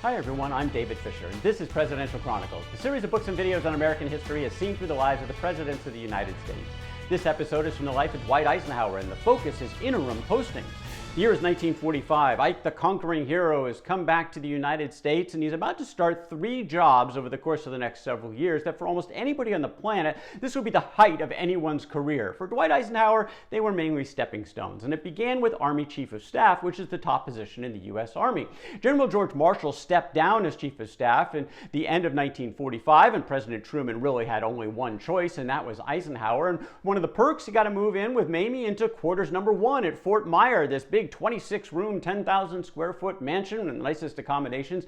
Hi everyone, I'm David Fisher, and this is Presidential Chronicles, the series of books and videos on American history as seen through the lives of the presidents of the United States. This episode is from the life of Dwight Eisenhower, and the focus is interim postings. The year is 1945. Ike, the conquering hero, has come back to the United States, and he's about to start 3 jobs over the course of the next several years that for almost anybody on the planet, this would be the height of anyone's career. For Dwight Eisenhower, they were mainly stepping stones, and it began with Army Chief of Staff, which is the top position in the U.S. Army. General George Marshall stepped down as Chief of Staff in the end of 1945, and President Truman really had only one choice, and that was Eisenhower. And one of the perks, he got to move in with Mamie into quarters number 1 at Fort Myer, this big 26-room, 10,000 square foot mansion, and the nicest accommodations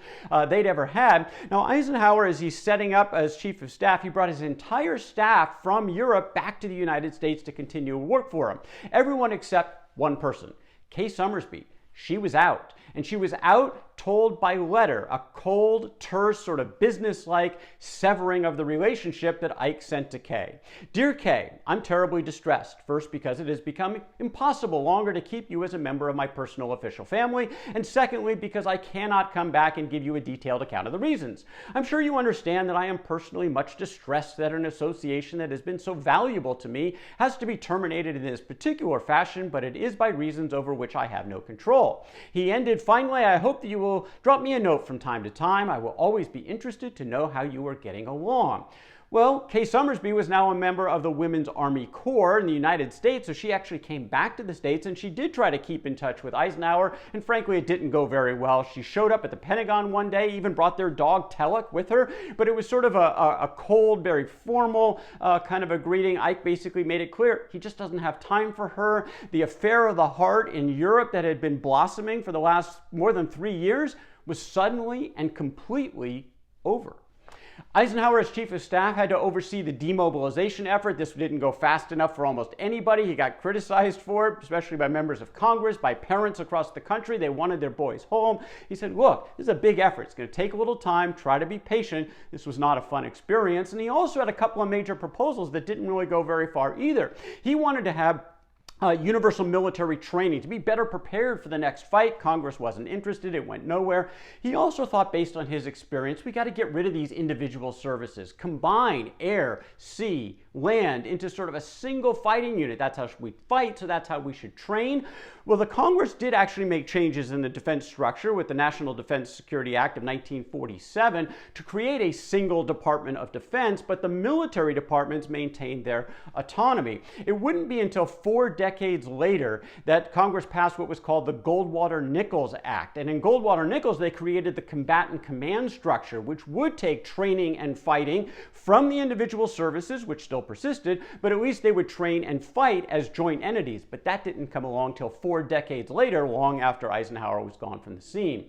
they'd ever had. Now, Eisenhower, as he's setting up as Chief of Staff, he brought his entire staff from Europe back to the United States to continue work for him. Everyone except one person, Kay Summersby. She was out, and she was out told by letter, a cold, terse, sort of business-like severing of the relationship that Ike sent to Kay. Dear Kay, I'm terribly distressed. First, because it has become impossible longer to keep you as a member of my personal official family, and secondly, because I cannot come back and give you a detailed account of the reasons. I'm sure you understand that I am personally much distressed that an association that has been so valuable to me has to be terminated in this particular fashion, but it is by reasons over which I have no control. He ended, finally, I hope that you will drop me a note from time to time. I will always be interested to know how you are getting along. Well, Kay Summersby was now a member of the Women's Army Corps in the United States, so she actually came back to the States, and she did try to keep in touch with Eisenhower, and frankly, it didn't go very well. She showed up at the Pentagon one day, even brought their dog Telek with her, but it was sort of a cold, very formal kind of a greeting. Ike basically made it clear he just doesn't have time for her. The affair of the heart in Europe that had been blossoming for the last more than 3 years was suddenly and completely over. Eisenhower, as Chief of Staff, had to oversee the demobilization effort. This didn't go fast enough for almost anybody. He got criticized for it, especially by members of Congress, by parents across the country. They wanted their boys home. He said, look, this is a big effort. It's going to take a little time. Try to be patient. This was not a fun experience. And he also had a couple of major proposals that didn't really go very far either. He wanted to have universal military training to be better prepared for the next fight. Congress wasn't interested. It went nowhere. He also thought, based on his experience, we got to get rid of these individual services, combine air, sea, land into sort of a single fighting unit. That's how we fight, so that's how we should train. Well, the Congress did actually make changes in the defense structure with the National Defense Security Act of 1947 to create a single Department of Defense, but the military departments maintained their autonomy. It wouldn't be until 4 decades later that Congress passed what was called the Goldwater-Nichols Act. And in Goldwater-Nichols, they created the combatant command structure, which would take training and fighting from the individual services, which still persisted, but at least they would train and fight as joint entities. But that didn't come along till 4 decades later, long after Eisenhower was gone from the scene.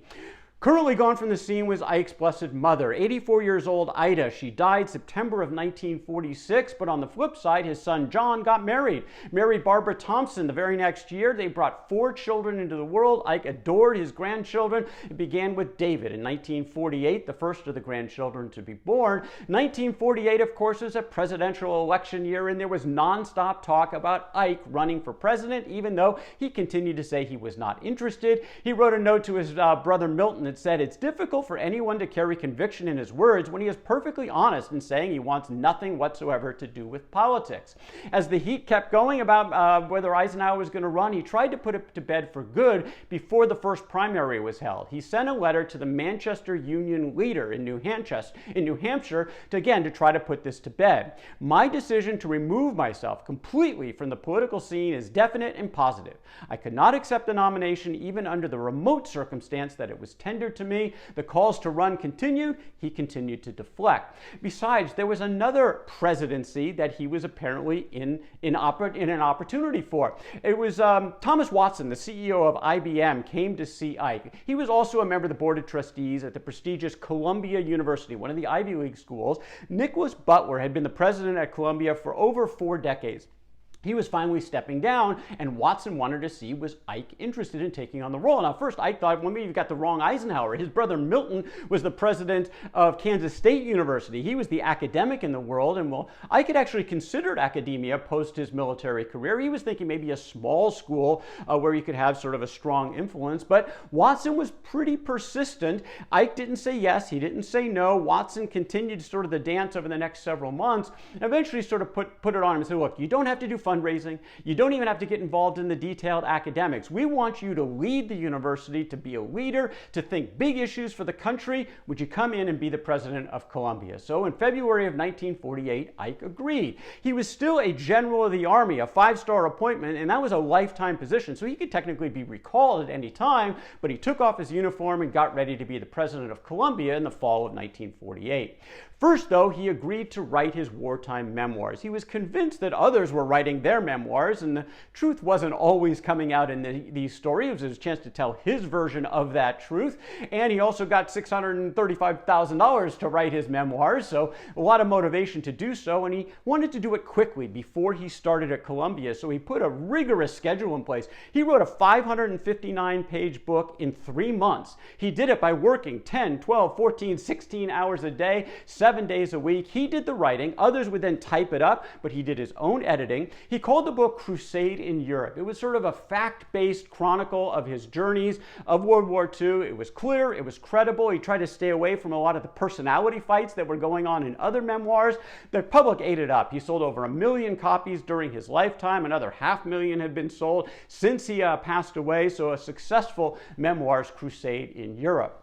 Currently gone from the scene was Ike's blessed mother, 84 years old Ida. She died September of 1946, but on the flip side, his son John got married. Married Barbara Thompson the very next year. They brought 4 children into the world. Ike adored his grandchildren. It began with David in 1948, the first of the grandchildren to be born. 1948, of course, was a presidential election year, and there was nonstop talk about Ike running for president, even though he continued to say he was not interested. He wrote a note to his brother Milton that said, it's difficult for anyone to carry conviction in his words when he is perfectly honest in saying he wants nothing whatsoever to do with politics. As the heat kept going about whether Eisenhower was going to run, he tried to put it to bed for good before the first primary was held. He sent a letter to the Manchester Union leader in New Hampshire to try to put this to bed. My decision to remove myself completely from the political scene is definite and positive. I could not accept the nomination even under the remote circumstance that it was tendered to me. The calls to run continued. He continued to deflect. Besides, there was another presidency that he was apparently in an opportunity for. It was Thomas Watson, the CEO of IBM, came to see Ike. He was also a member of the board of trustees at the prestigious Columbia University, one of the Ivy League schools. Nicholas Butler had been the president at Columbia for over 4 decades. he was finally stepping down, and Watson wanted to see, was Ike interested in taking on the role. Now, first, Ike thought, well, maybe you've got the wrong Eisenhower. His brother Milton was the president of Kansas State University. He was the academic in the world, and well, Ike had actually considered academia post his military career. He was thinking maybe a small school where he could have sort of a strong influence, but Watson was pretty persistent. Ike didn't say yes, he didn't say no. Watson continued sort of the dance over the next several months, and eventually sort of put it on him and said, look, you don't have to do fundraising. You don't even have to get involved in the detailed academics. We want you to lead the university, to be a leader, to think big issues for the country. Would you come in and be the president of Columbia? So in February of 1948, Ike agreed. He was still a general of the Army, a 5-star appointment, and that was a lifetime position. So he could technically be recalled at any time, but he took off his uniform and got ready to be the president of Columbia in the fall of 1948. First, though, he agreed to write his wartime memoirs. He was convinced that others were writing their memoirs, and the truth wasn't always coming out in these stories. It was his chance to tell his version of that truth, and he also got $635,000 to write his memoirs, so a lot of motivation to do so, and he wanted to do it quickly before he started at Columbia, so he put a rigorous schedule in place. He wrote a 559-page book in 3 months. He did it by working 10, 12, 14, 16 hours a day, 7 days a week. He did the writing. Others would then type it up, but he did his own editing. He called the book Crusade in Europe. It was sort of a fact-based chronicle of his journeys of World War II. It was clear, it was credible. He tried to stay away from a lot of the personality fights that were going on in other memoirs. The public ate it up. He sold over 1 million copies during his lifetime. Another 500,000 had been sold since he passed away. So a successful memoirs crusade in Europe.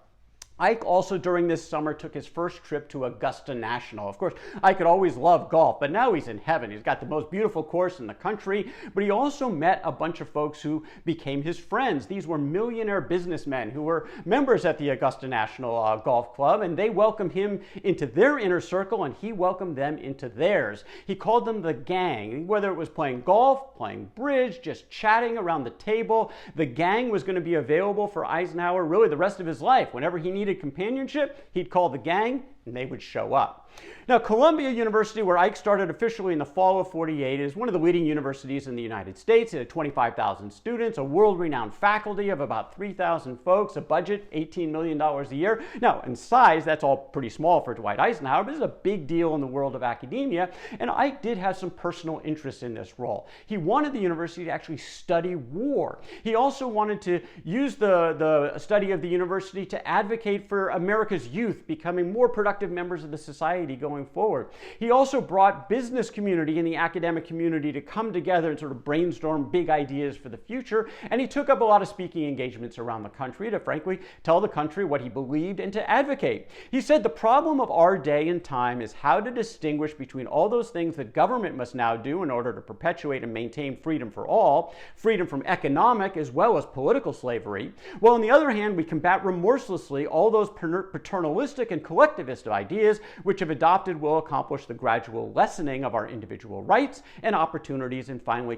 Ike also during this summer took his first trip to Augusta National. Of course, Ike had always loved golf, but now he's in heaven. He's got the most beautiful course in the country, but he also met a bunch of folks who became his friends. These were millionaire businessmen who were members at the Augusta National Golf Club, and they welcomed him into their inner circle, and he welcomed them into theirs. He called them the gang. Whether it was playing golf, playing bridge, just chatting around the table, the gang was going to be available for Eisenhower really the rest of his life. Whenever he needed companionship, he'd call the gang and they would show up. Now, Columbia University, where Ike started officially in the fall of 48, is one of the leading universities in the United States. It had 25,000 students, a world-renowned faculty of about 3,000 folks, a budget, $18 million a year. Now, in size, that's all pretty small for Dwight Eisenhower, but this is a big deal in the world of academia, and Ike did have some personal interest in this role. He wanted the university to actually study war. He also wanted to use the study of the university to advocate for America's youth becoming more productive members of the society going forward. He also brought business community and the academic community to come together and sort of brainstorm big ideas for the future, and he took up a lot of speaking engagements around the country to frankly tell the country what he believed and to advocate. He said the problem of our day and time is how to distinguish between all those things that government must now do in order to perpetuate and maintain freedom for all, freedom from economic as well as political slavery, while on the other hand we combat remorselessly all those paternalistic and collectivist ideas which have adopted will accomplish the gradual lessening of our individual rights and opportunities and finally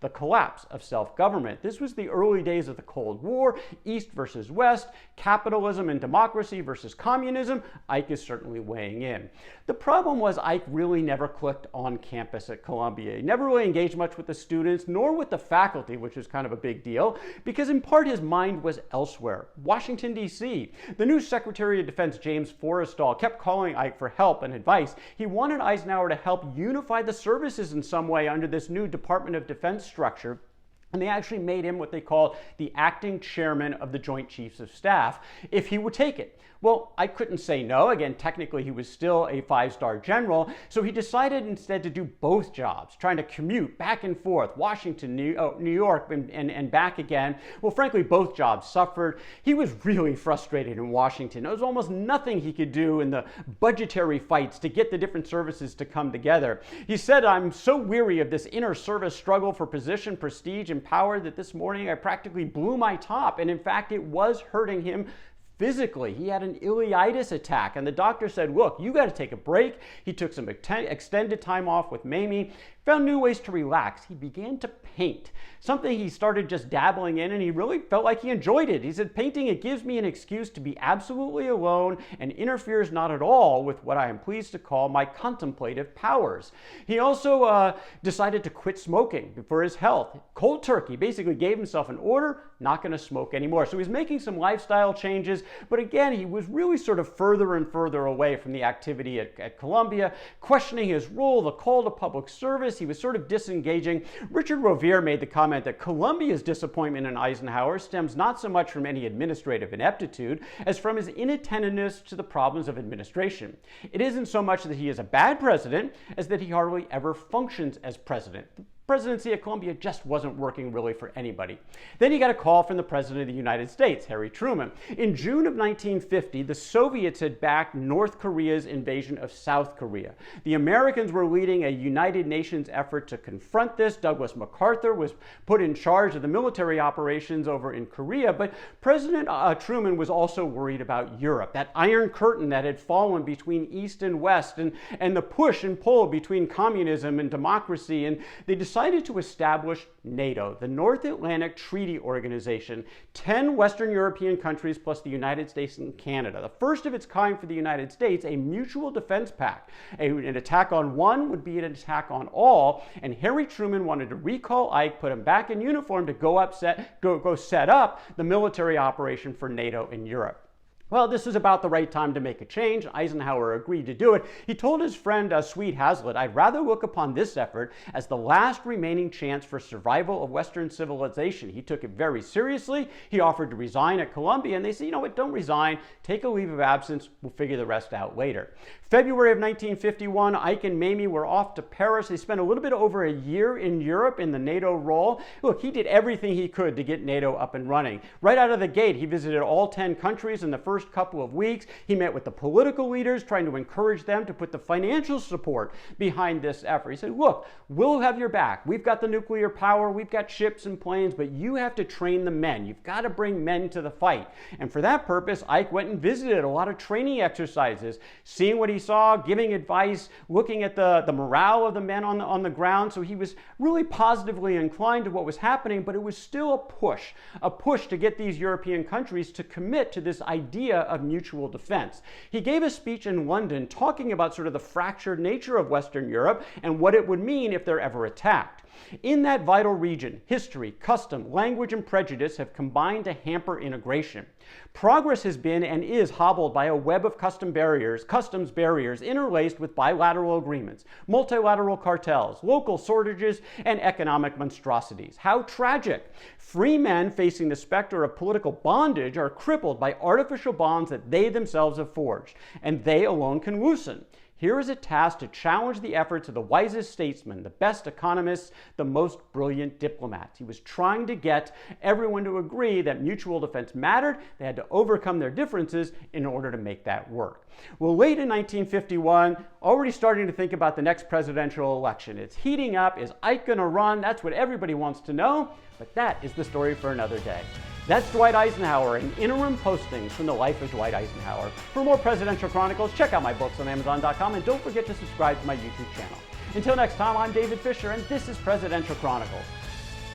the collapse of self-government. This was the early days of the Cold War, East versus West, capitalism and democracy versus communism. Ike is certainly weighing in. The problem was Ike really never clicked on campus at Columbia. He never really engaged much with the students, nor with the faculty, which was kind of a big deal, because in part his mind was elsewhere. Washington, D.C. The new Secretary of Defense, James Forrestal, kept calling Ike for help and advice. He wanted Eisenhower to help unify the services in some way under this new Department of Defense structure. And they actually made him what they called the acting chairman of the Joint Chiefs of Staff if he would take it. Well, I couldn't say no. Again, technically he was still a 5-star general, so he decided instead to do both jobs, trying to commute back and forth, Washington, New York, and back again. Well, frankly, both jobs suffered. He was really frustrated in Washington. There was almost nothing he could do in the budgetary fights to get the different services to come together. He said, "I'm so weary of this inner service struggle for position, prestige, and power that this morning I practically blew my top." And in fact, it was hurting him physically. He had an ileitis attack, and the doctor said, "Look, you got to take a break." He took some extended time off with Mamie. found new ways to relax. He began to paint, something he started just dabbling in, and he really felt like he enjoyed it. He said, painting, it gives me an excuse to be absolutely alone and interferes not at all with what I am pleased to call my contemplative powers. He also decided to quit smoking for his health. Cold turkey, basically gave himself an order, not going to smoke anymore. So he's making some lifestyle changes, but again, he was really sort of further and further away from the activity at Columbia, questioning his role, the call to public service. He was sort of disengaging. Richard Rovere made the comment that Columbia's disappointment in Eisenhower stems not so much from any administrative ineptitude as from his inattentiveness to the problems of administration. It isn't so much that he is a bad president as that he hardly ever functions as president. Presidency at Columbia just wasn't working really for anybody. Then he got a call from the President of the United States, Harry Truman. In June of 1950, the Soviets had backed North Korea's invasion of South Korea. The Americans were leading a United Nations effort to confront this. Douglas MacArthur was put in charge of the military operations over in Korea, but President Truman was also worried about Europe, that iron curtain that had fallen between East and West, and the push and pull between communism and democracy, and they decided to establish NATO, the North Atlantic Treaty Organization, 10 Western European countries plus the United States and Canada. The first of its kind for the United States, a mutual defense pact. An attack on one would be an attack on all, and Harry Truman wanted to recall Ike, put him back in uniform to go set up the military operation for NATO in Europe. Well, this was about the right time to make a change. Eisenhower agreed to do it. He told his friend Swede Haslett, "I'd rather look upon this effort as the last remaining chance for survival of Western civilization." He took it very seriously. He offered to resign at Columbia, and they said, you know what, don't resign. Take a leave of absence. We'll figure the rest out later. February of 1951, Ike and Mamie were off to Paris. They spent a little bit over a year in Europe in the NATO role. Look, he did everything he could to get NATO up and running. Right out of the gate, he visited all 10 countries in the first couple of weeks. He met with the political leaders, trying to encourage them to put the financial support behind this effort. He said, look, we'll have your back. We've got the nuclear power, we've got ships and planes, but you have to train the men. You've got to bring men to the fight. And for that purpose, Ike went and visited a lot of training exercises, seeing what he saw, giving advice, looking at the morale of the men on the ground. So he was really positively inclined to what was happening, but it was still a push to get these European countries to commit to this idea of mutual defense. He gave a speech in London talking about sort of the fractured nature of Western Europe and what it would mean if they're ever attacked. In that vital region, history, custom, language, and prejudice have combined to hamper integration. Progress has been and is hobbled by a web of customs barriers interlaced with bilateral agreements, multilateral cartels, local shortages, and economic monstrosities. How tragic! Free men facing the specter of political bondage are crippled by artificial bonds that they themselves have forged, and they alone can loosen. Here is a task to challenge the efforts of the wisest statesmen, the best economists, the most brilliant diplomats. He was trying to get everyone to agree that mutual defense mattered. They had to overcome their differences in order to make that work. Well, late in 1951, already starting to think about the next presidential election. It's heating up. Is Ike going to run? That's what everybody wants to know, but that is the story for another day. That's Dwight Eisenhower and Interim Postings from the life of Dwight Eisenhower. For more presidential chronicles, check out my books on Amazon.com, and don't forget to subscribe to my YouTube channel. Until next time, I'm David Fisher, and this is Presidential Chronicles.